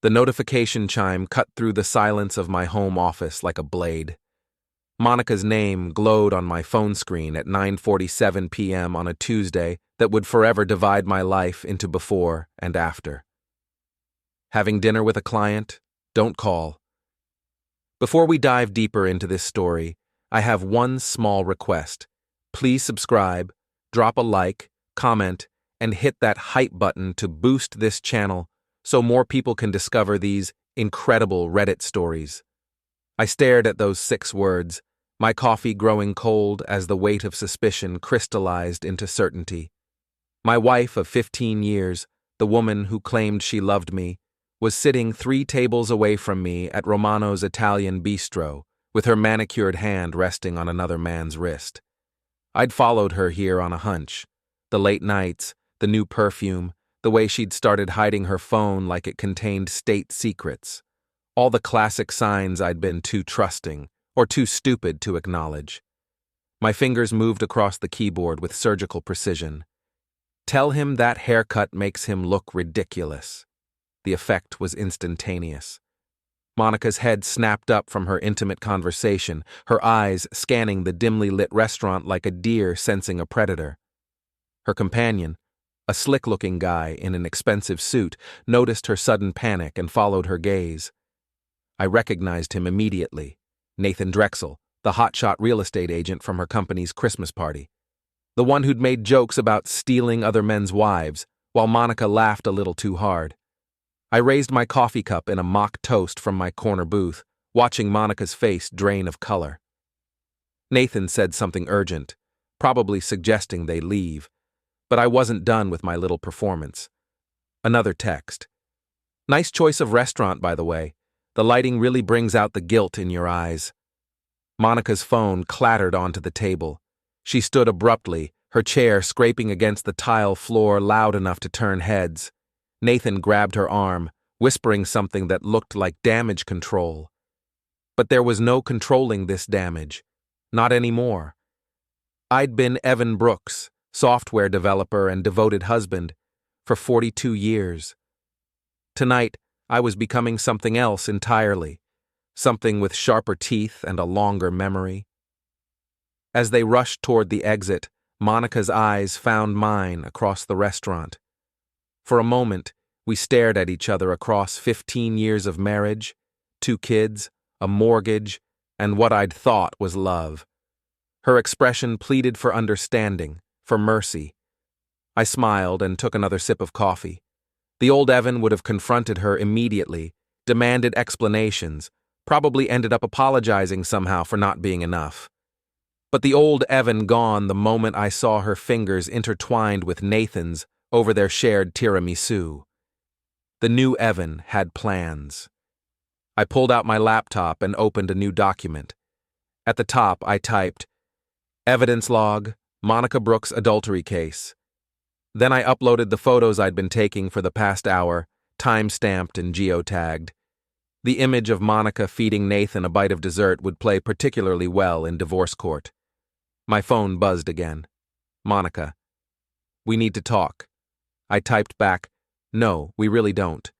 The notification chime cut through the silence of my home office like a blade. Monica's name glowed on my phone screen at 9:47 p.m. on a Tuesday that would forever divide my life into before and after. Having dinner with a client? Don't call. Before we dive deeper into this story, I have one small request. Please subscribe, drop a like, comment, and hit that hype button to boost this channel so more people can discover these incredible Reddit stories. I stared at those 6 words, my coffee growing cold as the weight of suspicion crystallized into certainty. My wife of 15 years, the woman who claimed she loved me, was sitting 3 tables away from me at Romano's Italian Bistro, with her manicured hand resting on another man's wrist. I'd followed her here on a hunch. The late nights, the new perfume, the way she'd started hiding her phone like it contained state secrets. All the classic signs I'd been too trusting, or too stupid to acknowledge. My fingers moved across the keyboard with surgical precision. Tell him that haircut makes him look ridiculous. The effect was instantaneous. Monica's head snapped up from her intimate conversation, her eyes scanning the dimly lit restaurant like a deer sensing a predator. Her companion, a slick-looking guy in an expensive suit, noticed her sudden panic and followed her gaze. I recognized him immediately. Nathan Drexel, the hotshot real estate agent from her company's Christmas party. The one who'd made jokes about stealing other men's wives, while Monica laughed a little too hard. I raised my coffee cup in a mock toast from my corner booth, watching Monica's face drain of color. Nathan said something urgent, probably suggesting they leave, but I wasn't done with my little performance. Another text. Nice choice of restaurant, by the way. The lighting really brings out the guilt in your eyes. Monica's phone clattered onto the table. She stood abruptly, her chair scraping against the tile floor loud enough to turn heads. Nathan grabbed her arm, whispering something that looked like damage control. But there was no controlling this damage. Not anymore. I'd been Evan Brooks, software developer and devoted husband, for 42 years. Tonight, I was becoming something else entirely, something with sharper teeth and a longer memory. As they rushed toward the exit, Monica's eyes found mine across the restaurant. For a moment, we stared at each other across 15 years of marriage, 2 kids, a mortgage, and what I'd thought was love. Her expression pleaded for understanding, for mercy. I smiled and took another sip of coffee. The old Evan would have confronted her immediately, demanded explanations, probably ended up apologizing somehow for not being enough. But the old Evan gone the moment I saw her fingers intertwined with Nathan's over their shared tiramisu. The new Evan had plans. I pulled out my laptop and opened a new document. At the top, I typed, Evidence log, Monica Brooks adultery case. Then I uploaded the photos I'd been taking for the past hour, time-stamped and geotagged. The image of Monica feeding Nathan a bite of dessert would play particularly well in divorce court. My phone buzzed again. Monica. We need to talk. I typed back, no, we really don't.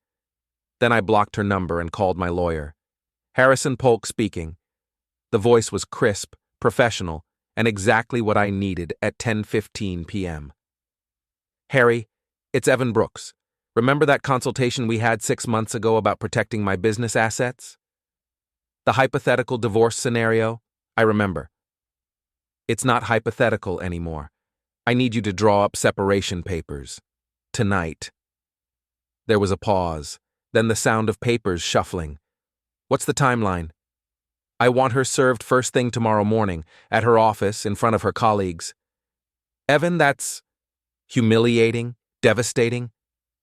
Then I blocked her number and called my lawyer. Harrison Polk speaking. The voice was crisp, professional, and exactly what I needed at 10:15 p.m. Harry, it's Evan Brooks. Remember that consultation we had 6 months ago about protecting my business assets? The hypothetical divorce scenario? I remember. It's not hypothetical anymore. I need you to draw up separation papers. Tonight. There was a pause, then the sound of papers shuffling. What's the timeline? I want her served first thing tomorrow morning, at her office, in front of her colleagues. Evan, that's humiliating, devastating,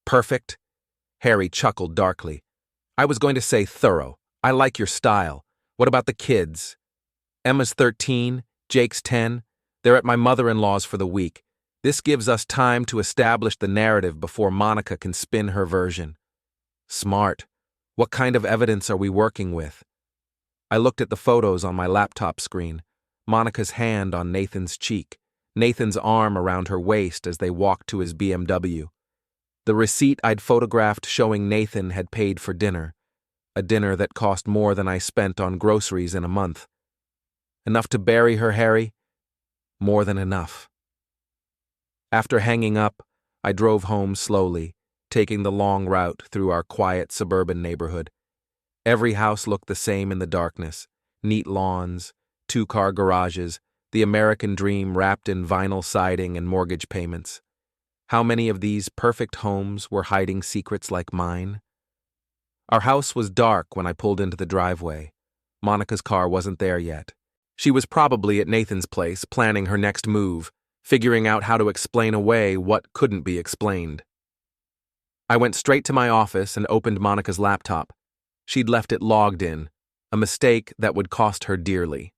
perfect. Harry chuckled darkly. I was going to say thorough. I like your style. What about the kids? Emma's 13, Jake's 10. They're at my mother-in-law's for the week. This gives us time to establish the narrative before Monica can spin her version. Smart. What kind of evidence are we working with? I looked at the photos on my laptop screen. Monica's hand on Nathan's cheek, Nathan's arm around her waist as they walked to his BMW. The receipt I'd photographed showing Nathan had paid for dinner, a dinner that cost more than I spent on groceries in a month. Enough to bury her, Harry? More than enough. After hanging up, I drove home slowly, taking the long route through our quiet suburban neighborhood. Every house looked the same in the darkness: neat lawns, two-car garages, the American dream wrapped in vinyl siding and mortgage payments. How many of these perfect homes were hiding secrets like mine? Our house was dark when I pulled into the driveway. Monica's car wasn't there yet. She was probably at Nathan's place, planning her next move, figuring out how to explain away what couldn't be explained. I went straight to my office and opened Monica's laptop. She'd left it logged in, a mistake that would cost her dearly.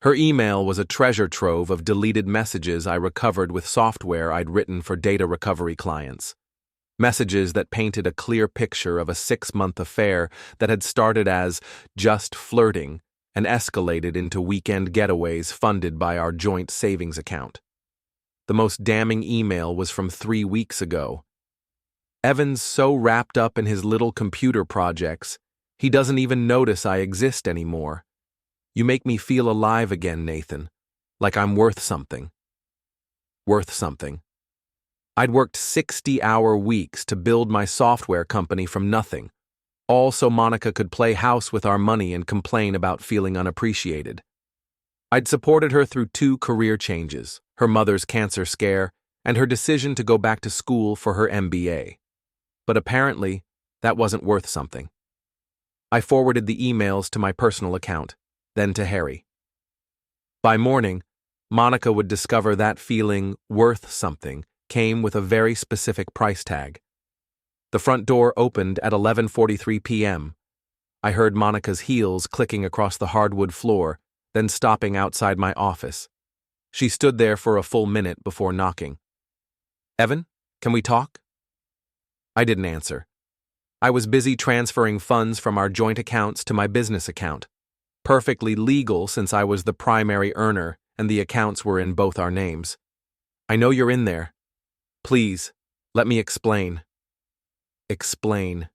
Her email was a treasure trove of deleted messages I recovered with software I'd written for data recovery clients. Messages that painted a clear picture of a 6-month affair that had started as just flirting and escalated into weekend getaways funded by our joint savings account. The most damning email was from 3 weeks ago. Evan's so wrapped up in his little computer projects, he doesn't even notice I exist anymore. You make me feel alive again, Nathan, like I'm worth something. Worth something. I'd worked 60-hour weeks to build my software company from nothing, all so Monica could play house with our money and complain about feeling unappreciated. I'd supported her through 2 career changes, her mother's cancer scare, and her decision to go back to school for her MBA. But apparently, that wasn't worth something. I forwarded the emails to my personal account, then to Harry. By morning, Monica would discover that feeling worth something came with a very specific price tag. The front door opened at 11:43 p.m. I heard Monica's heels clicking across the hardwood floor, then stopping outside my office. She stood there for a full minute before knocking. "Evan, can we talk?" I didn't answer. I was busy transferring funds from our joint accounts to my business account. Perfectly legal since I was the primary earner and the accounts were in both our names. "I know you're in there. Please, let me explain." Explain.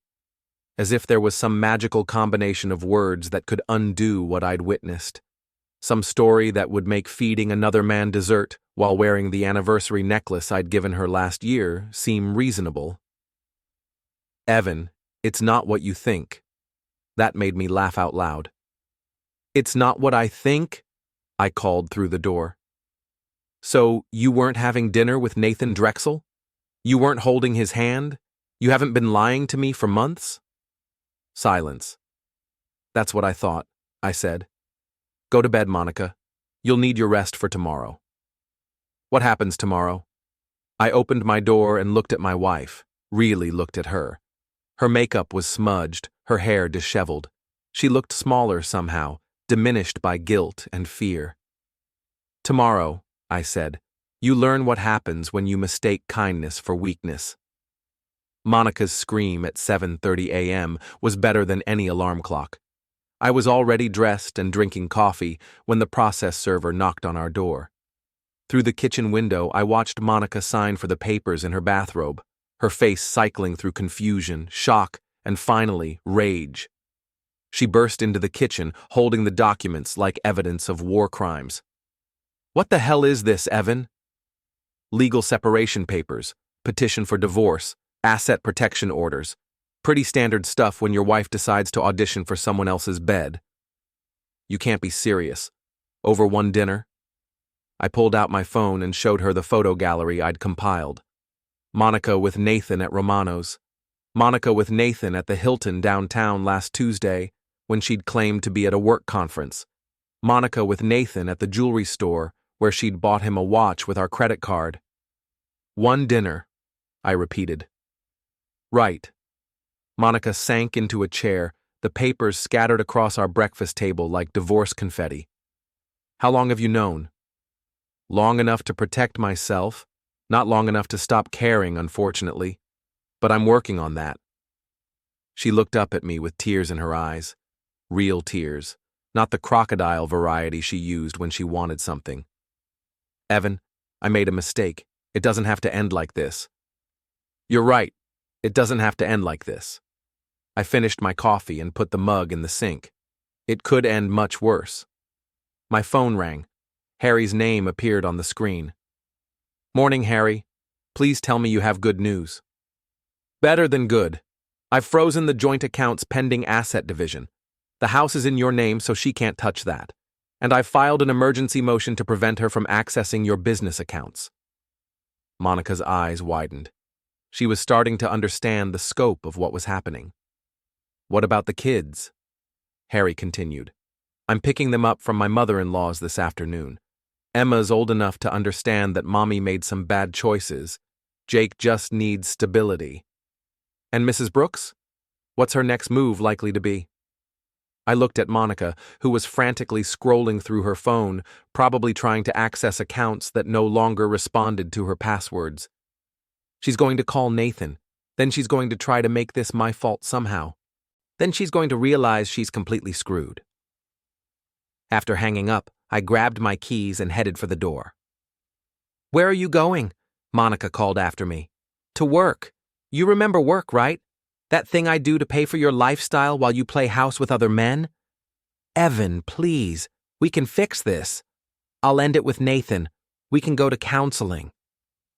As if there was some magical combination of words that could undo what I'd witnessed. Some story that would make feeding another man dessert while wearing the anniversary necklace I'd given her last year seem reasonable. "Evan, it's not what you think." That made me laugh out loud. "It's not what I think?" I called through the door. "So you weren't having dinner with Nathan Drexel? You weren't holding his hand? You haven't been lying to me for months?" Silence. "That's what I thought," I said. "Go to bed, Monica. You'll need your rest for tomorrow." "What happens tomorrow?" I opened my door and looked at my wife, really looked at her. Her makeup was smudged, her hair disheveled. She looked smaller somehow, diminished by guilt and fear. "Tomorrow," I said, "you learn what happens when you mistake kindness for weakness." Monica's scream at 7:30 a.m. was better than any alarm clock. I was already dressed and drinking coffee when the process server knocked on our door. Through the kitchen window, I watched Monica sign for the papers in her bathrobe, her face cycling through confusion, shock, and finally, rage. She burst into the kitchen, holding the documents like evidence of war crimes. "What the hell is this, Evan?" "Legal separation papers, petition for divorce, asset protection orders. Pretty standard stuff when your wife decides to audition for someone else's bed." "You can't be serious. Over one dinner?" I pulled out my phone and showed her the photo gallery I'd compiled. Monica with Nathan at Romano's. Monica with Nathan at the Hilton downtown last Tuesday when she'd claimed to be at a work conference. Monica with Nathan at the jewelry store where she'd bought him a watch with our credit card. "One dinner," I repeated. "Right." Monica sank into a chair, the papers scattered across our breakfast table like divorce confetti. "How long have you known?" "Long enough to protect myself, not long enough to stop caring, unfortunately. But I'm working on that." She looked up at me with tears in her eyes. Real tears, not the crocodile variety she used when she wanted something. "Evan, I made a mistake. It doesn't have to end like this." You're right. It doesn't have to end like this. I finished my coffee and put the mug in the sink. It could end much worse. My phone rang. Harry's name appeared on the screen. Morning, Harry. Please tell me you have good news. Better than good. I've frozen the joint accounts pending asset division. The house is in your name, so she can't touch that. And I've filed an emergency motion to prevent her from accessing your business accounts. Monica's eyes widened. She was starting to understand the scope of what was happening. What about the kids? Harry continued. I'm picking them up from my mother-in-law's this afternoon. Emma's old enough to understand that Mommy made some bad choices. Jake just needs stability. And Mrs. Brooks? What's her next move likely to be? I looked at Monica, who was frantically scrolling through her phone, probably trying to access accounts that no longer responded to her passwords. She's going to call Nathan. Then she's going to try to make this my fault somehow. Then she's going to realize she's completely screwed. After hanging up, I grabbed my keys and headed for the door. Where are you going? Monica called after me. To work. You remember work, right? That thing I do to pay for your lifestyle while you play house with other men? Evan, please. We can fix this. I'll end it with Nathan. We can go to counseling.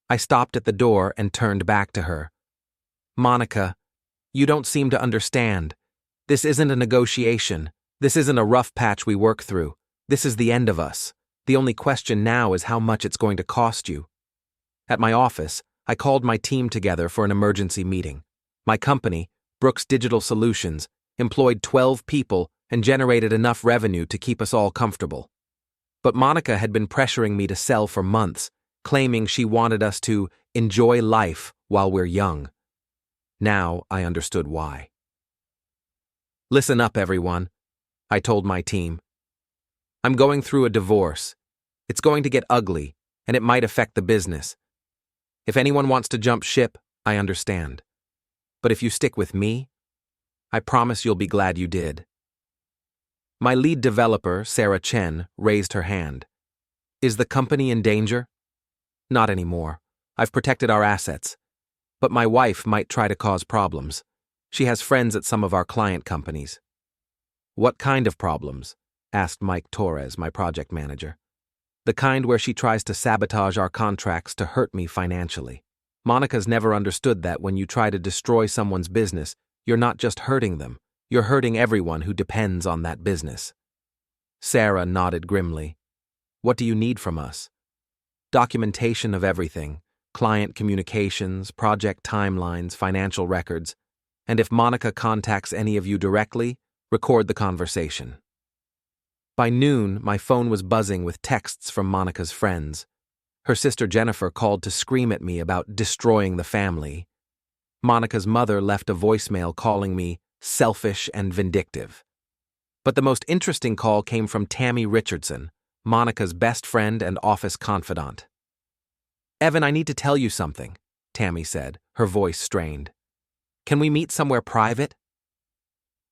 I stopped at the door and turned back to her. Monica, you don't seem to understand. This isn't a negotiation. This isn't a rough patch we work through. This is the end of us. The only question now is how much it's going to cost you. At my office, I called my team together for an emergency meeting. My company, Brooks Digital Solutions, employed 12 people and generated enough revenue to keep us all comfortable. But Monica had been pressuring me to sell for months, claiming she wanted us to enjoy life while we're young. Now I understood why. Listen up, everyone, I told my team. I'm going through a divorce. It's going to get ugly, and it might affect the business. If anyone wants to jump ship, I understand. But if you stick with me, I promise you'll be glad you did. My lead developer, Sarah Chen, raised her hand. Is the company in danger? Not anymore. I've protected our assets. But my wife might try to cause problems. She has friends at some of our client companies. What kind of problems? Asked Mike Torres, my project manager. The kind where she tries to sabotage our contracts to hurt me financially. Monica's never understood that when you try to destroy someone's business, you're not just hurting them, you're hurting everyone who depends on that business. Sarah nodded grimly. What do you need from us? Documentation of everything, client communications, project timelines, financial records, and if Monica contacts any of you directly, record the conversation. By noon, my phone was buzzing with texts from Monica's friends. Her sister Jennifer called to scream at me about destroying the family. Monica's mother left a voicemail calling me selfish and vindictive. But the most interesting call came from Tammy Richardson, Monica's best friend and office confidant. Evan, I need to tell you something, Tammy said, her voice strained. Can we meet somewhere private?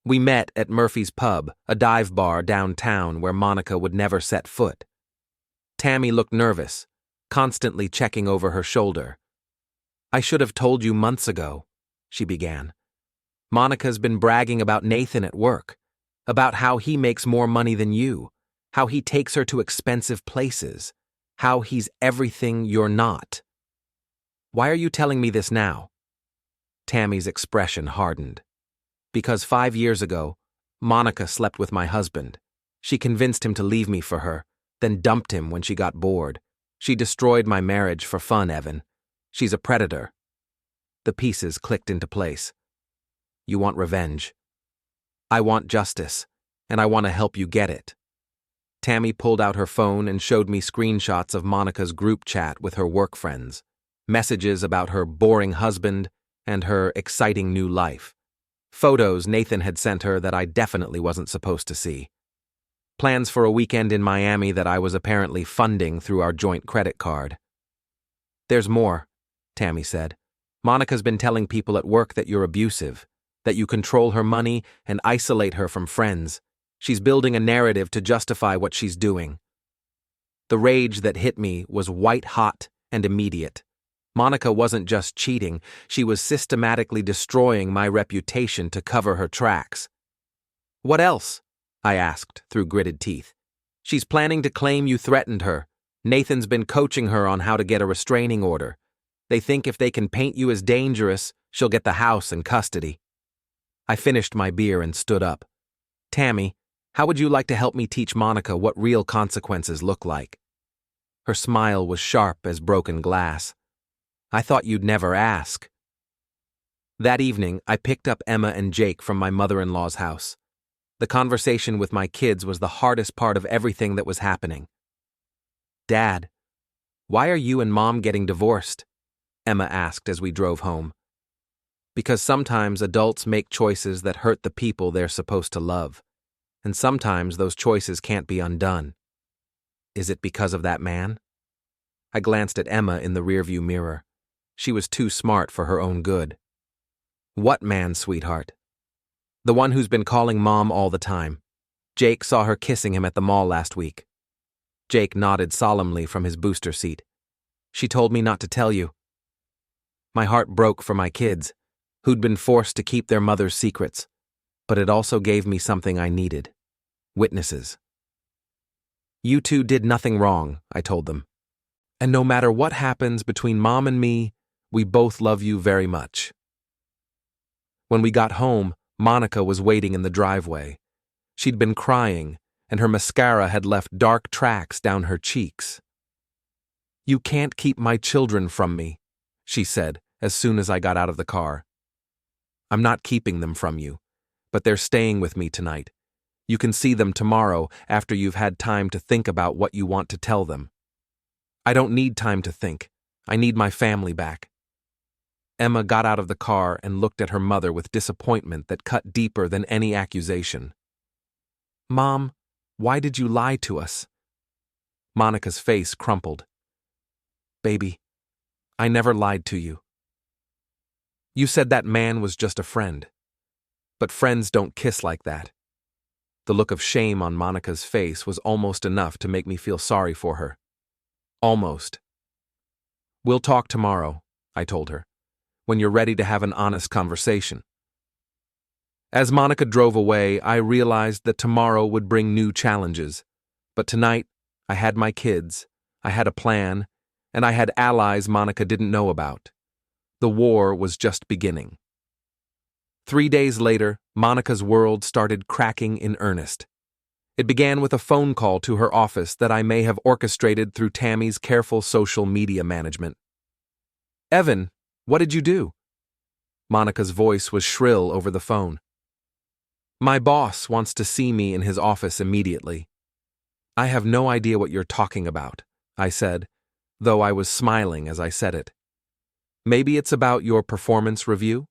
We met at Murphy's Pub, a dive bar downtown where Monica would never set foot. Tammy looked nervous, constantly checking over her shoulder. I should have told you months ago, she began. Monica's been bragging about Nathan at work, about how he makes more money than you, how he takes her to expensive places, how he's everything you're not. Why are you telling me this now? Tammy's expression hardened. Because 5 years ago, Monica slept with my husband. She convinced him to leave me for her, then dumped him when she got bored. She destroyed my marriage for fun, Evan. She's a predator. The pieces clicked into place. You want revenge. I want justice, and I want to help you get it. Tammy pulled out her phone and showed me screenshots of Monica's group chat with her work friends, messages about her boring husband and her exciting new life. Photos Nathan had sent her that I definitely wasn't supposed to see. Plans for a weekend in Miami that I was apparently funding through our joint credit card. There's more, Tammy said. Monica's been telling people at work that you're abusive, that you control her money and isolate her from friends. She's building a narrative to justify what she's doing. The rage that hit me was white-hot and immediate. Monica wasn't just cheating, she was systematically destroying my reputation to cover her tracks. "What else?" I asked through gritted teeth. "She's planning to claim you threatened her. Nathan's been coaching her on how to get a restraining order. They think if they can paint you as dangerous, she'll get the house and custody." I finished my beer and stood up. "Tammy, how would you like to help me teach Monica what real consequences look like?" Her smile was sharp as broken glass. "I thought you'd never ask." That evening, I picked up Emma and Jake from my mother-in-law's house. The conversation with my kids was the hardest part of everything that was happening. "Dad, why are you and Mom getting divorced?" Emma asked as we drove home. "Because sometimes adults make choices that hurt the people they're supposed to love, and sometimes those choices can't be undone." "Is it because of that man?" I glanced at Emma in the rearview mirror. She was too smart for her own good. "What man, sweetheart?" "The one who's been calling Mom all the time. Jake saw her kissing him at the mall last week." Jake nodded solemnly from his booster seat. "She told me not to tell you." My heart broke for my kids, who'd been forced to keep their mother's secrets, but it also gave me something I needed: witnesses. "You two did nothing wrong," I told them. "And no matter what happens between Mom and me, we both love you very much." When we got home, Monica was waiting in the driveway. She'd been crying, and her mascara had left dark tracks down her cheeks. "You can't keep my children from me," she said as soon as I got out of the car. "I'm not keeping them from you, but they're staying with me tonight. You can see them tomorrow after you've had time to think about what you want to tell them." "I don't need time to think. I need my family back." Emma got out of the car and looked at her mother with disappointment that cut deeper than any accusation. "Mom, why did you lie to us?" Monica's face crumpled. "Baby, I never lied to you. You said that man was just a friend. But friends don't kiss like that." The look of shame on Monica's face was almost enough to make me feel sorry for her. Almost. "We'll talk tomorrow," I told her, "when you're ready to have an honest conversation." As Monica drove away, I realized that tomorrow would bring new challenges. But tonight, I had my kids, I had a plan, and I had allies Monica didn't know about. The war was just beginning. 3 days later, Monica's world started cracking in earnest. It began with a phone call to her office that I may have orchestrated through Tammy's careful social media management. "Evan, what did you do?" Monica's voice was shrill over the phone. "My boss wants to see me in his office immediately." "I have no idea what you're talking about," I said, though I was smiling as I said it. "Maybe it's about your performance review?"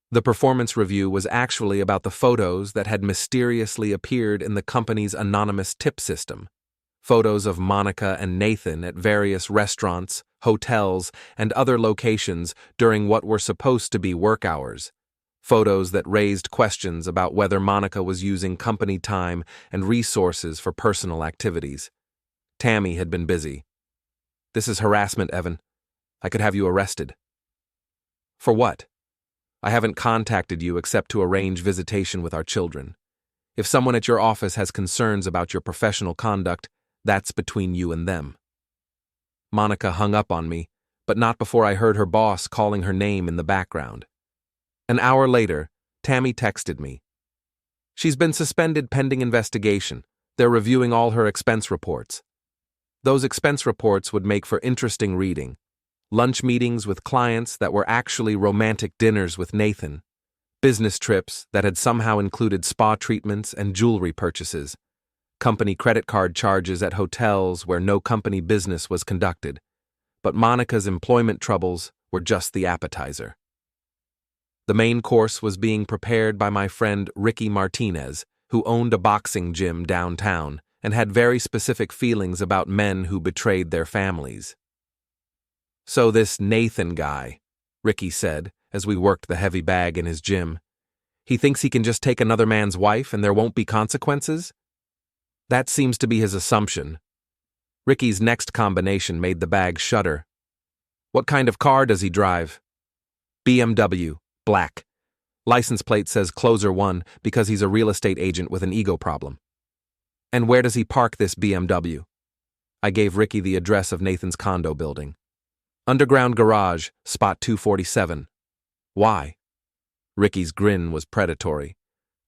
The performance review was actually about the photos that had mysteriously appeared in the company's anonymous tip system. Photos of Monica and Nathan at various restaurants, hotels, and other locations during what were supposed to be work hours. Photos that raised questions about whether Monica was using company time and resources for personal activities. Tammy had been busy. "This is harassment, Evan. I could have you arrested." "For what?" "I haven't contacted you except to arrange visitation with our children. If someone at your office has concerns about your professional conduct, that's between you and them." Monica hung up on me, but not before I heard her boss calling her name in the background. An hour later, Tammy texted me. "She's been suspended pending investigation. They're reviewing all her expense reports." Those expense reports would make for interesting reading. Lunch meetings with clients that were actually romantic dinners with Nathan. Business trips that had somehow included spa treatments and jewelry purchases. Company credit card charges at hotels where no company business was conducted. But Monica's employment troubles were just the appetizer. The main course was being prepared by my friend Ricky Martinez, who owned a boxing gym downtown and had very specific feelings about men who betrayed their families. "So this Nathan guy," Ricky said as we worked the heavy bag in his gym, "he thinks he can just take another man's wife and there won't be consequences?" "That seems to be his assumption." Ricky's next combination made the bag shudder. What kind of car does he drive? BMW, black. License plate says Closer 1 because he's a real estate agent with an ego problem. And where does he park this BMW? I gave Ricky the address of Nathan's condo building. Underground garage, spot 247. Why? Ricky's grin was predatory.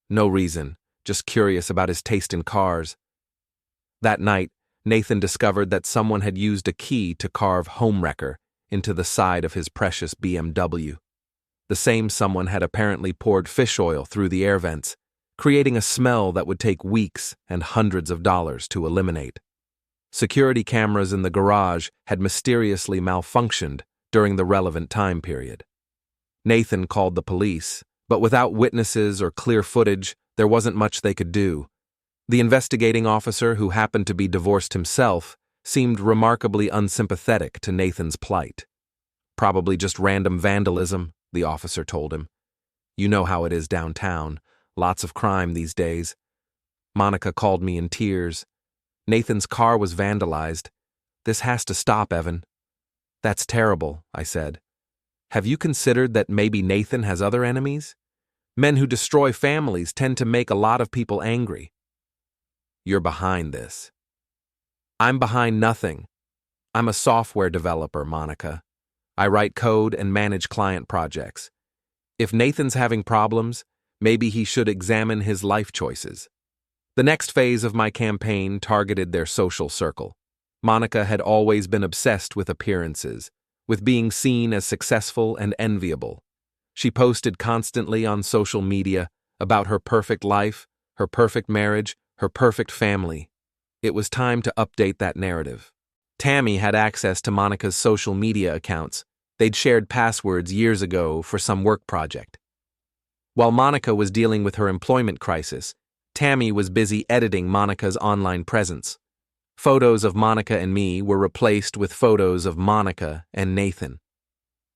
No reason, just curious about his taste in cars. That night, Nathan discovered that someone had used a key to carve homewrecker into the side of his precious BMW. The same someone had apparently poured fish oil through the air vents, creating a smell that would take weeks and hundreds of dollars to eliminate. Security cameras in the garage had mysteriously malfunctioned during the relevant time period. Nathan called the police, but without witnesses or clear footage, there wasn't much they could do. The investigating officer, who happened to be divorced himself, seemed remarkably unsympathetic to Nathan's plight. Probably just random vandalism, the officer told him. You know how it is downtown. Lots of crime these days. Monica called me in tears. Nathan's car was vandalized. This has to stop, Evan. That's terrible, I said. Have you considered that maybe Nathan has other enemies? Men who destroy families tend to make a lot of people angry. You're behind this. I'm behind nothing. I'm a software developer, Monica. I write code and manage client projects. If Nathan's having problems, maybe he should examine his life choices. The next phase of my campaign targeted their social circle. Monica had always been obsessed with appearances, with being seen as successful and enviable. She posted constantly on social media about her perfect life, her perfect marriage, her perfect family. It was time to update that narrative. Tammy had access to Monica's social media accounts. They'd shared passwords years ago for some work project. While Monica was dealing with her employment crisis, Tammy was busy editing Monica's online presence. Photos of Monica and me were replaced with photos of Monica and Nathan.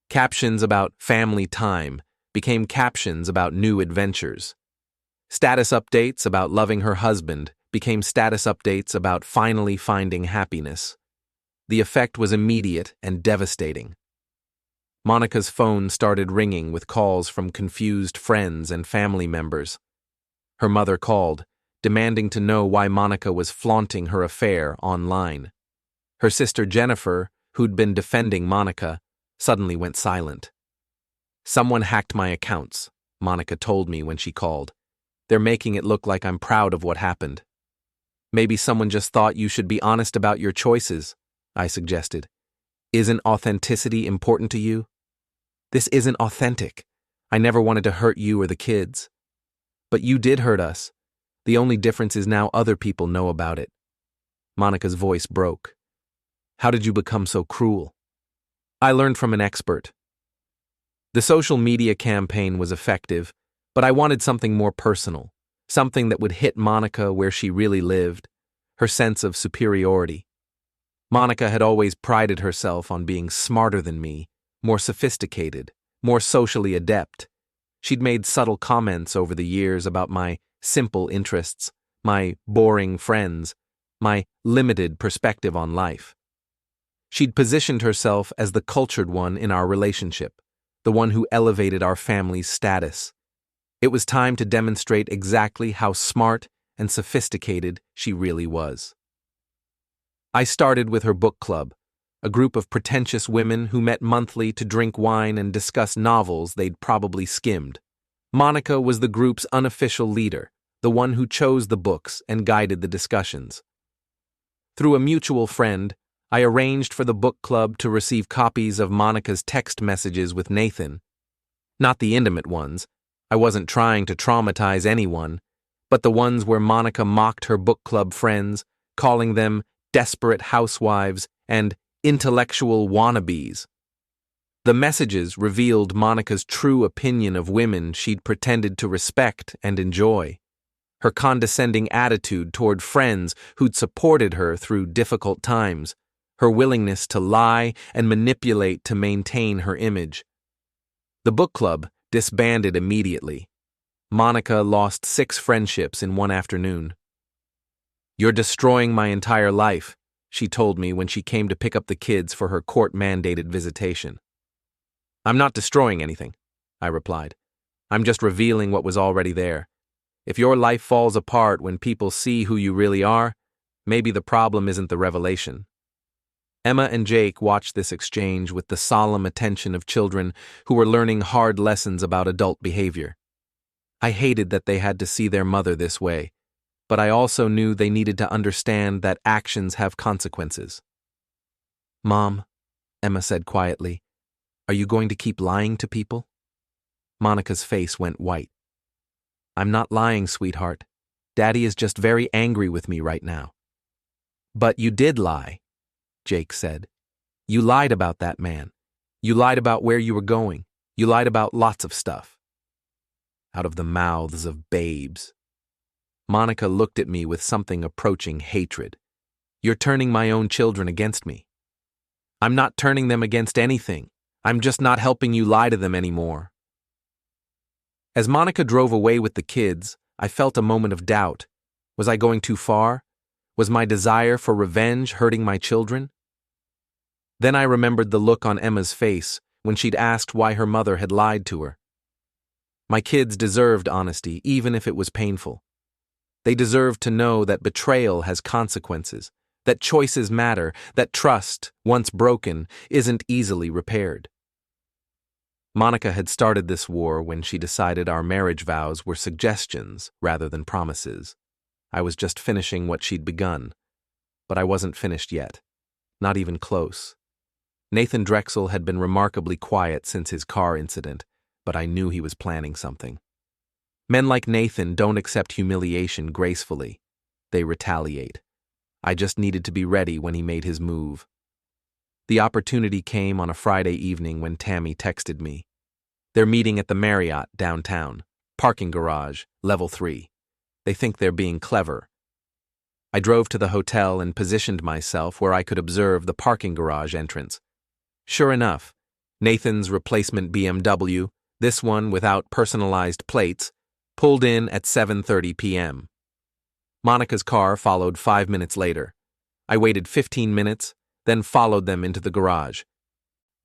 Captions about family time became captions about new adventures. Status updates about loving her husband became status updates about finally finding happiness. The effect was immediate and devastating. Monica's phone started ringing with calls from confused friends and family members. Her mother called, demanding to know why Monica was flaunting her affair online. Her sister Jennifer, who'd been defending Monica, suddenly went silent. Someone hacked my accounts, Monica told me when she called. They're making it look like I'm proud of what happened. Maybe someone just thought you should be honest about your choices, I suggested. Isn't authenticity important to you? This isn't authentic. I never wanted to hurt you or the kids. But you did hurt us. The only difference is now other people know about it. Monica's voice broke. How did you become so cruel? I learned from an expert. The social media campaign was effective, but I wanted something more personal, something that would hit Monica where she really lived, her sense of superiority. Monica had always prided herself on being smarter than me, more sophisticated, more socially adept. She'd made subtle comments over the years about my simple interests, my boring friends, my limited perspective on life. She'd positioned herself as the cultured one in our relationship, the one who elevated our family's status. It was time to demonstrate exactly how smart and sophisticated she really was. I started with her book club, a group of pretentious women who met monthly to drink wine and discuss novels they'd probably skimmed. Monica was the group's unofficial leader, the one who chose the books and guided the discussions. Through a mutual friend, I arranged for the book club to receive copies of Monica's text messages with Nathan. Not the intimate ones. I wasn't trying to traumatize anyone, but the ones where Monica mocked her book club friends, calling them desperate housewives and intellectual wannabes. The messages revealed Monica's true opinion of women she'd pretended to respect and enjoy. Her condescending attitude toward friends who'd supported her through difficult times, her willingness to lie and manipulate to maintain her image. The book club disbanded immediately. Monica lost 6 friendships in one afternoon. You're destroying my entire life, she told me when she came to pick up the kids for her court-mandated visitation. I'm not destroying anything, I replied. I'm just revealing what was already there. If your life falls apart when people see who you really are, maybe the problem isn't the revelation. Emma and Jake watched this exchange with the solemn attention of children who were learning hard lessons about adult behavior. I hated that they had to see their mother this way, but I also knew they needed to understand that actions have consequences. Mom, Emma said quietly, are you going to keep lying to people? Monica's face went white. I'm not lying, sweetheart. Daddy is just very angry with me right now. But you did lie, Jake said. You lied about that man. You lied about where you were going. You lied about lots of stuff. Out of the mouths of babes. Monica looked at me with something approaching hatred. You're turning my own children against me. I'm not turning them against anything. I'm just not helping you lie to them anymore. As Monica drove away with the kids, I felt a moment of doubt. Was I going too far? Was my desire for revenge hurting my children? Then I remembered the look on Emma's face when she'd asked why her mother had lied to her. My kids deserved honesty, even if it was painful. They deserved to know that betrayal has consequences, that choices matter, that trust, once broken, isn't easily repaired. Monica had started this war when she decided our marriage vows were suggestions rather than promises. I was just finishing what she'd begun. But I wasn't finished yet. Not even close. Nathan Drexel had been remarkably quiet since his car incident, but I knew he was planning something. Men like Nathan don't accept humiliation gracefully. They retaliate. I just needed to be ready when he made his move. The opportunity came on a Friday evening when Tammy texted me. They're meeting at the Marriott downtown. Parking garage, level 3. They think they're being clever. I drove to the hotel and positioned myself where I could observe the parking garage entrance. Sure enough, Nathan's replacement BMW, this one without personalized plates, pulled in at 7:30 p.m. Monica's car followed 5 minutes later. I waited 15 minutes, then followed them into the garage.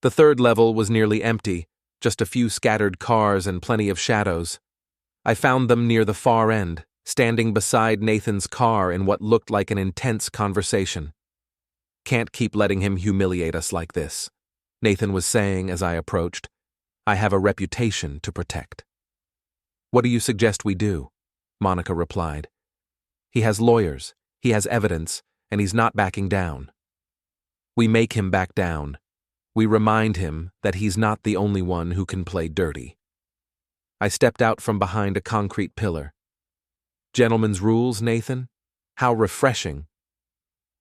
The third level was nearly empty, just a few scattered cars and plenty of shadows. I found them near the far end, standing beside Nathan's car in what looked like an intense conversation. Can't keep letting him humiliate us like this, Nathan was saying as I approached. I have a reputation to protect. What do you suggest we do? Monica replied. He has lawyers, he has evidence, and he's not backing down. We make him back down. We remind him that he's not the only one who can play dirty. I stepped out from behind a concrete pillar. Gentlemen's rules, Nathan? How refreshing.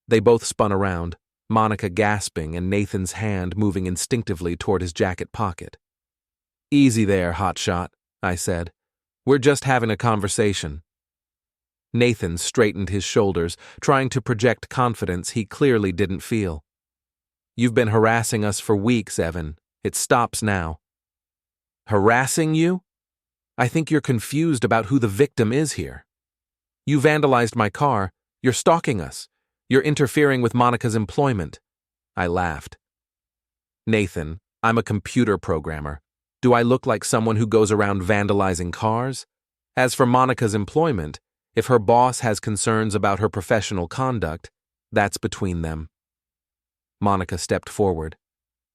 They both spun around, Monica gasping and Nathan's hand moving instinctively toward his jacket pocket. Easy there, hotshot, I said. We're just having a conversation. Nathan straightened his shoulders, trying to project confidence he clearly didn't feel. You've been harassing us for weeks, Evan. It stops now. Harassing you? I think you're confused about who the victim is here. You vandalized my car. You're stalking us. You're interfering with Monica's employment. I laughed. Nathan, I'm a computer programmer. Do I look like someone who goes around vandalizing cars? As for Monica's employment, if her boss has concerns about her professional conduct, that's between them. Monica stepped forward.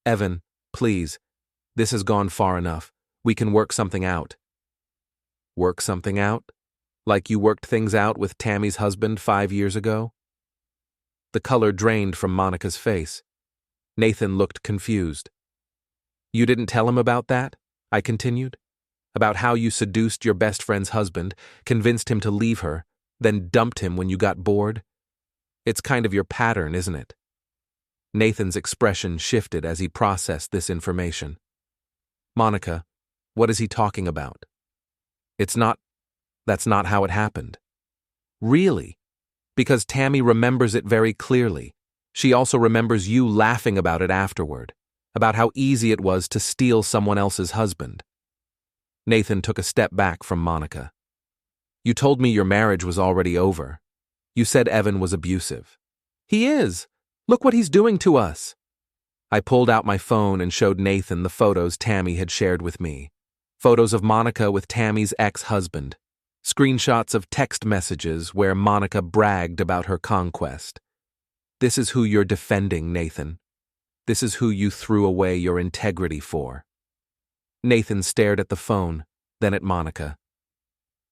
Evan, please. This has gone far enough. We can work something out. Work something out? Like you worked things out with Tammy's husband 5 years ago? The color drained from Monica's face. Nathan looked confused. You didn't tell him about that? I continued. About how you seduced your best friend's husband, convinced him to leave her, then dumped him when you got bored? It's kind of your pattern, isn't it? Nathan's expression shifted as he processed this information. Monica, what is he talking about? That's not how it happened. Really? Because Tammy remembers it very clearly. She also remembers you laughing about it afterward, about how easy it was to steal someone else's husband. Nathan took a step back from Monica. You told me your marriage was already over. You said Evan was abusive. He is. Look what he's doing to us. I pulled out my phone and showed Nathan the photos Tammy had shared with me. Photos of Monica with Tammy's ex-husband. Screenshots of text messages where Monica bragged about her conquest. This is who you're defending, Nathan. This is who you threw away your integrity for. Nathan stared at the phone, then at Monica.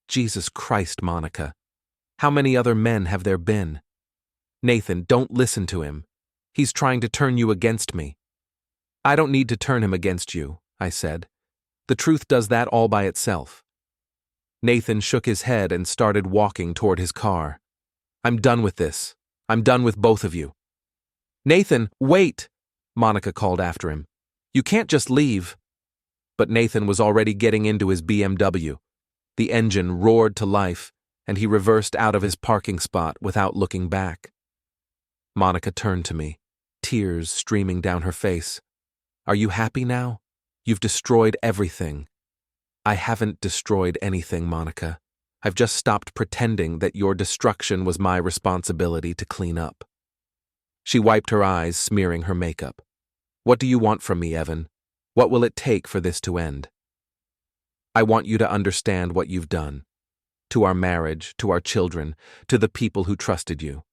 Jesus Christ, Monica. How many other men have there been? Nathan, don't listen to him. He's trying to turn you against me. I don't need to turn him against you, I said. The truth does that all by itself. Nathan shook his head and started walking toward his car. I'm done with this. I'm done with both of you. Nathan, wait, Monica called after him. You can't just leave. But Nathan was already getting into his BMW. The engine roared to life, and he reversed out of his parking spot without looking back. Monica turned to me, tears streaming down her face. Are you happy now? You've destroyed everything. I haven't destroyed anything, Monica. I've just stopped pretending that your destruction was my responsibility to clean up. She wiped her eyes, smearing her makeup. What do you want from me, Evan? What will it take for this to end? I want you to understand what you've done. To our marriage, to our children, to the people who trusted you.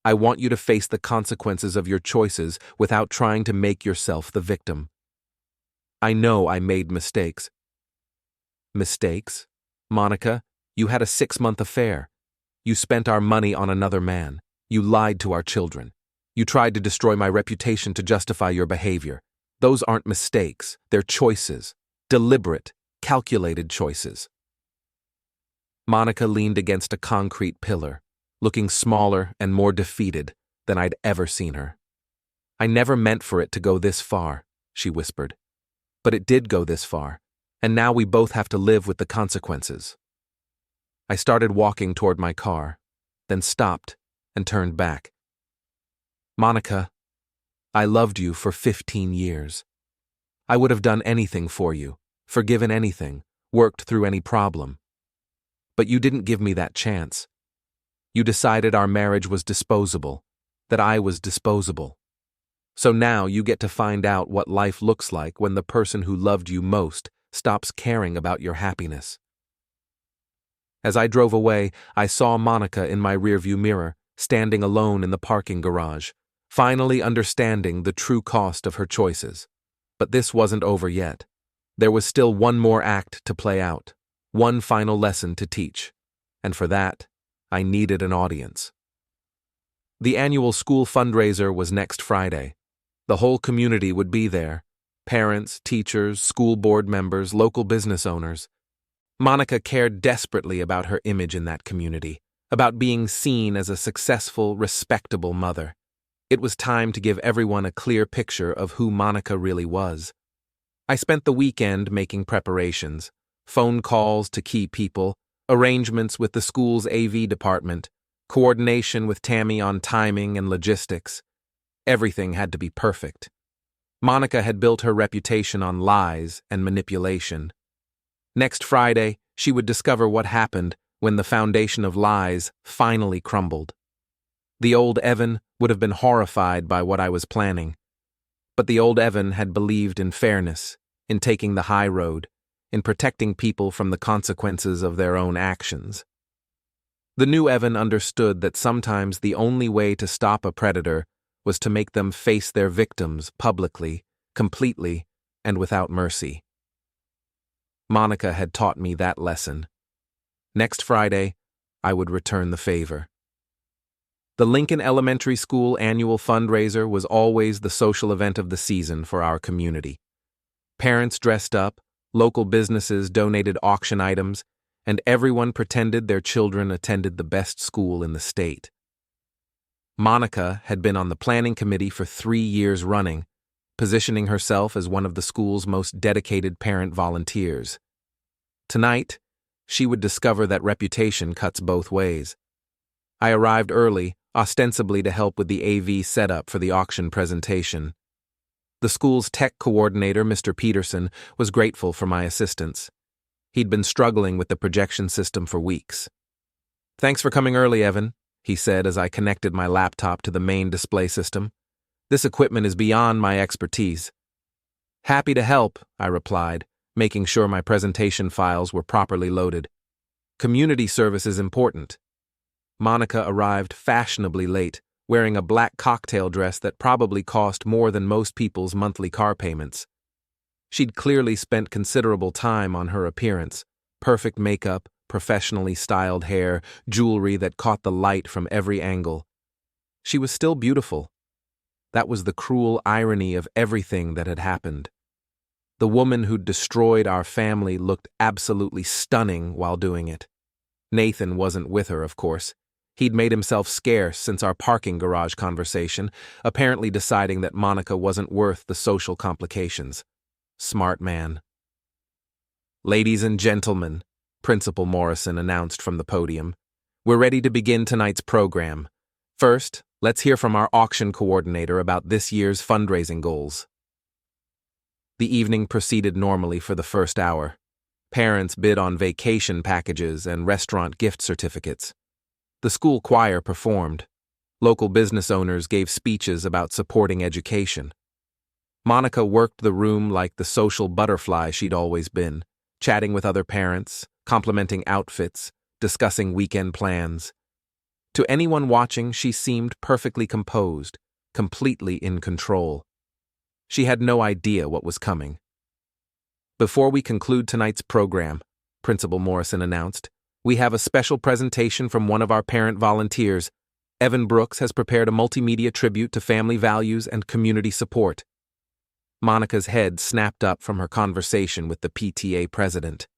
I want you to face the consequences of your choices without trying to make yourself the victim. I know I made mistakes. Mistakes? Monica, you had a 6-month affair. You spent our money on another man. You lied to our children. You tried to destroy my reputation to justify your behavior. Those aren't mistakes. They're choices. Deliberate, calculated choices. Monica leaned against a concrete pillar, looking smaller and more defeated than I'd ever seen her. I never meant for it to go this far, she whispered. But it did go this far, and now we both have to live with the consequences. I started walking toward my car, then stopped and turned back. Monica, I loved you for 15 years. I would have done anything for you, forgiven anything, worked through any problem. But you didn't give me that chance. You decided our marriage was disposable, that I was disposable. So now you get to find out what life looks like when the person who loved you most stops caring about your happiness. As I drove away, I saw Monica in my rearview mirror, standing alone in the parking garage, finally understanding the true cost of her choices. But this wasn't over yet. There was still one more act to play out, one final lesson to teach, and for that, I needed an audience. The annual school fundraiser was next Friday. The whole community would be there. Parents, teachers, school board members, local business owners. Monica cared desperately about her image in that community, about being seen as a successful, respectable mother. It was time to give everyone a clear picture of who Monica really was. I spent the weekend making preparations, phone calls to key people, arrangements with the school's AV department, coordination with Tammy on timing and logistics. Everything had to be perfect. Monica had built her reputation on lies and manipulation. Next Friday, she would discover what happened when the foundation of lies finally crumbled. The old Evan would have been horrified by what I was planning. But the old Evan had believed in fairness, in taking the high road, in protecting people from the consequences of their own actions. The new Evan understood that sometimes the only way to stop a predator was to make them face their victims publicly, completely, and without mercy. Monica had taught me that lesson. Next Friday, I would return the favor. The Lincoln Elementary School annual fundraiser was always the social event of the season for our community. Parents dressed up, local businesses donated auction items, and everyone pretended their children attended the best school in the state. Monica had been on the planning committee for 3 years running, positioning herself as one of the school's most dedicated parent volunteers. Tonight, she would discover that reputation cuts both ways. I arrived early, ostensibly to help with the AV setup for the auction presentation. The school's tech coordinator, Mr. Peterson, was grateful for my assistance. He'd been struggling with the projection system for weeks. "Thanks for coming early, Evan," he said as I connected my laptop to the main display system. This equipment is beyond my expertise. Happy to help, I replied, making sure my presentation files were properly loaded. Community service is important. Monica arrived fashionably late, wearing a black cocktail dress that probably cost more than most people's monthly car payments. She'd clearly spent considerable time on her appearance: perfect makeup, professionally styled hair, jewelry that caught the light from every angle. She was still beautiful. That was the cruel irony of everything that had happened. The woman who'd destroyed our family looked absolutely stunning while doing it. Nathan wasn't with her, of course. He'd made himself scarce since our parking garage conversation, apparently deciding that Monica wasn't worth the social complications. Smart man. "Ladies and gentlemen," Principal Morrison announced from the podium, "we're ready to begin tonight's program. First, let's hear from our auction coordinator about this year's fundraising goals." The evening proceeded normally for the first hour. Parents bid on vacation packages and restaurant gift certificates. The school choir performed. Local business owners gave speeches about supporting education. Monica worked the room like the social butterfly she'd always been, chatting with other parents, complimenting outfits, discussing weekend plans. To anyone watching, she seemed perfectly composed, completely in control. She had no idea what was coming. "Before we conclude tonight's program," Principal Morrison announced, "we have a special presentation from one of our parent volunteers. Evan Brooks has prepared a multimedia tribute to family values and community support." Monica's head snapped up from her conversation with the PTA president.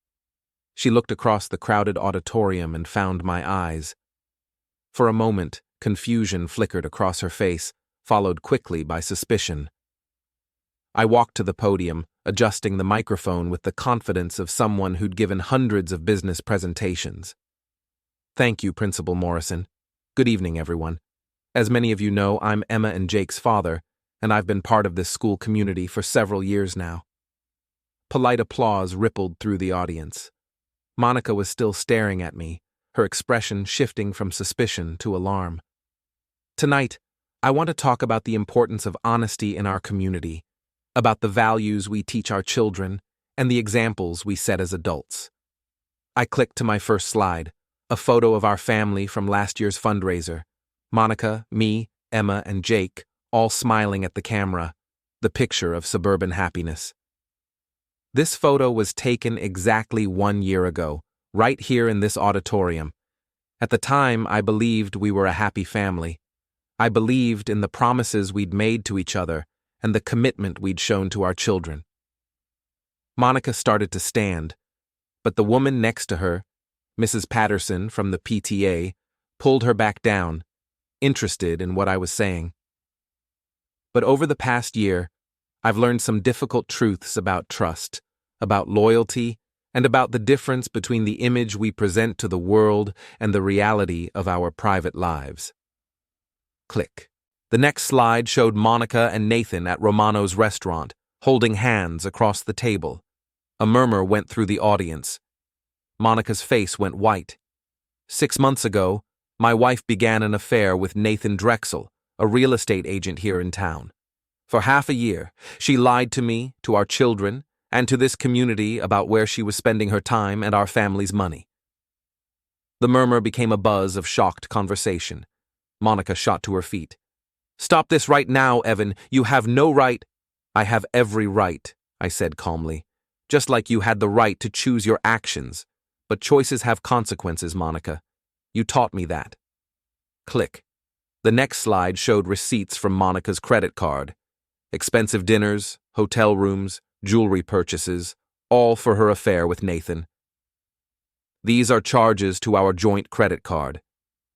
She looked across the crowded auditorium and found my eyes. For a moment, confusion flickered across her face, followed quickly by suspicion. I walked to the podium, adjusting the microphone with the confidence of someone who'd given hundreds of business presentations. "Thank you, Principal Morrison. Good evening, everyone. As many of you know, I'm Emma and Jake's father, and I've been part of this school community for several years now." Polite applause rippled through the audience. Monica was still staring at me, her expression shifting from suspicion to alarm. "Tonight, I want to talk about the importance of honesty in our community, about the values we teach our children, and the examples we set as adults." I clicked to my first slide, a photo of our family from last year's fundraiser. Monica, me, Emma, and Jake, all smiling at the camera, the picture of suburban happiness. This photo was taken exactly 1 year ago, right here in this auditorium. At the time, I believed we were a happy family. I believed in the promises we'd made to each other and the commitment we'd shown to our children. Monica started to stand, but the woman next to her, Mrs. Patterson from the PTA, pulled her back down, interested in what I was saying. But over the past year, I've learned some difficult truths about trust, about loyalty, and about the difference between the image we present to the world and the reality of our private lives. Click. The next slide showed Monica and Nathan at Romano's restaurant, holding hands across the table. A murmur went through the audience. Monica's face went white. 6 months ago, my wife began an affair with Nathan Drexel, a real estate agent here in town. For half a year, she lied to me, to our children, and to this community about where she was spending her time and our family's money. The murmur became a buzz of shocked conversation. Monica shot to her feet. "Stop this right now, Evan. You have no right." "I have every right," I said calmly. "Just like you had the right to choose your actions. But choices have consequences, Monica. You taught me that." Click. The next slide showed receipts from Monica's credit card. Expensive dinners, hotel rooms, jewelry purchases, all for her affair with Nathan. "These are charges to our joint credit card.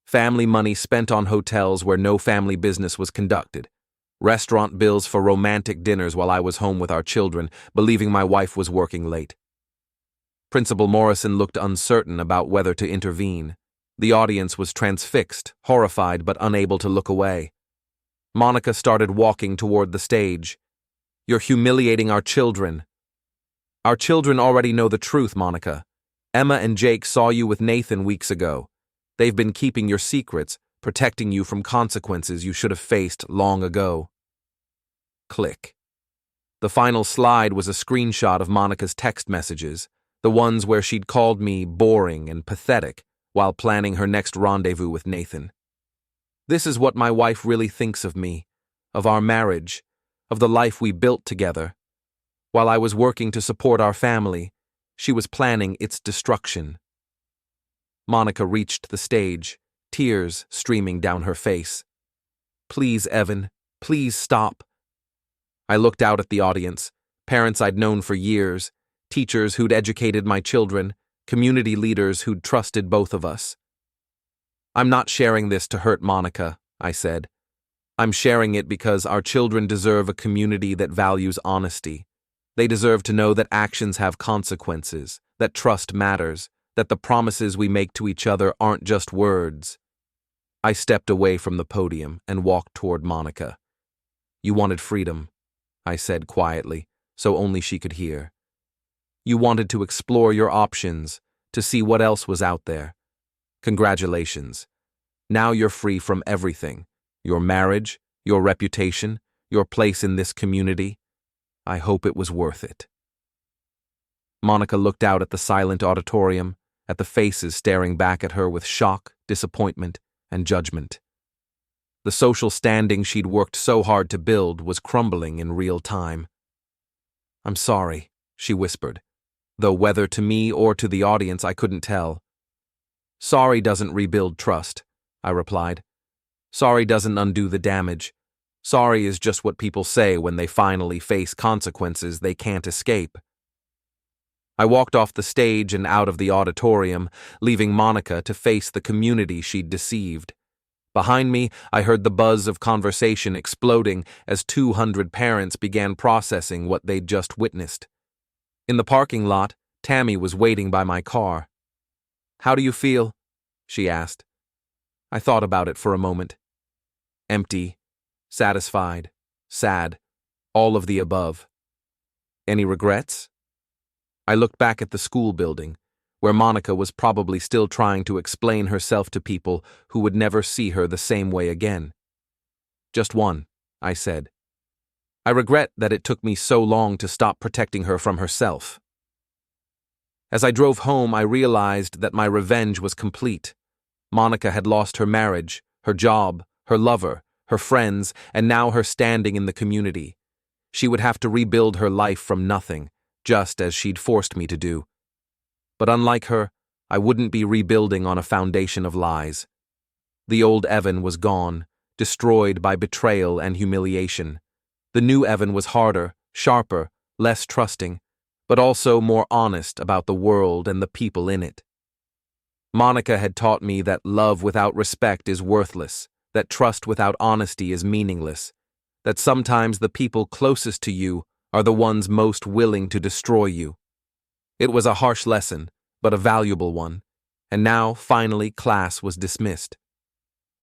Family money spent on hotels where no family business was conducted. Restaurant bills for romantic dinners while I was home with our children, believing my wife was working late." Principal Morrison looked uncertain about whether to intervene. The audience was transfixed, horrified, but unable to look away. Monica started walking toward the stage. "You're humiliating our children." "Our children already know the truth, Monica. Emma and Jake saw you with Nathan weeks ago. They've been keeping your secrets, protecting you from consequences you should have faced long ago." Click. The final slide was a screenshot of Monica's text messages, the ones where she'd called me boring and pathetic while planning her next rendezvous with Nathan. This is what my wife really thinks of me, of our marriage, of the life we built together. While I was working to support our family, she was planning its destruction. Monica reached the stage, tears streaming down her face. Please, Evan, please stop. I looked out at the audience, parents I'd known for years, teachers who'd educated my children, community leaders who'd trusted both of us. I'm not sharing this to hurt Monica, I said. I'm sharing it because our children deserve a community that values honesty. They deserve to know that actions have consequences, that trust matters, that the promises we make to each other aren't just words. I stepped away from the podium and walked toward Monica. You wanted freedom, I said quietly, so only she could hear. You wanted to explore your options, to see what else was out there. Congratulations. Now you're free from everything. Your marriage, your reputation, your place in this community. I hope it was worth it. Monica looked out at the silent auditorium, at the faces staring back at her with shock, disappointment, and judgment. The social standing she'd worked so hard to build was crumbling in real time. I'm sorry, she whispered, though whether to me or to the audience I couldn't tell. Sorry doesn't rebuild trust, I replied. Sorry doesn't undo the damage. Sorry is just what people say when they finally face consequences they can't escape. I walked off the stage and out of the auditorium, leaving Monica to face the community she'd deceived. Behind me, I heard the buzz of conversation exploding as 200 parents began processing what they'd just witnessed. In the parking lot, Tammy was waiting by my car. How do you feel? She asked. I thought about it for a moment. Empty, satisfied, sad, all of the above. Any regrets? I looked back at the school building, where Monica was probably still trying to explain herself to people who would never see her the same way again. Just one, I said. I regret that it took me so long to stop protecting her from herself. As I drove home, I realized that my revenge was complete. Monica had lost her marriage, her job, her lover, her friends, and now her standing in the community. She would have to rebuild her life from nothing, just as she'd forced me to do. But unlike her, I wouldn't be rebuilding on a foundation of lies. The old Evan was gone, destroyed by betrayal and humiliation. The new Evan was harder, sharper, less trusting, but also more honest about the world and the people in it. Monica had taught me that love without respect is worthless, that trust without honesty is meaningless, that sometimes the people closest to you are the ones most willing to destroy you. It was a harsh lesson, but a valuable one, and now, finally, class was dismissed.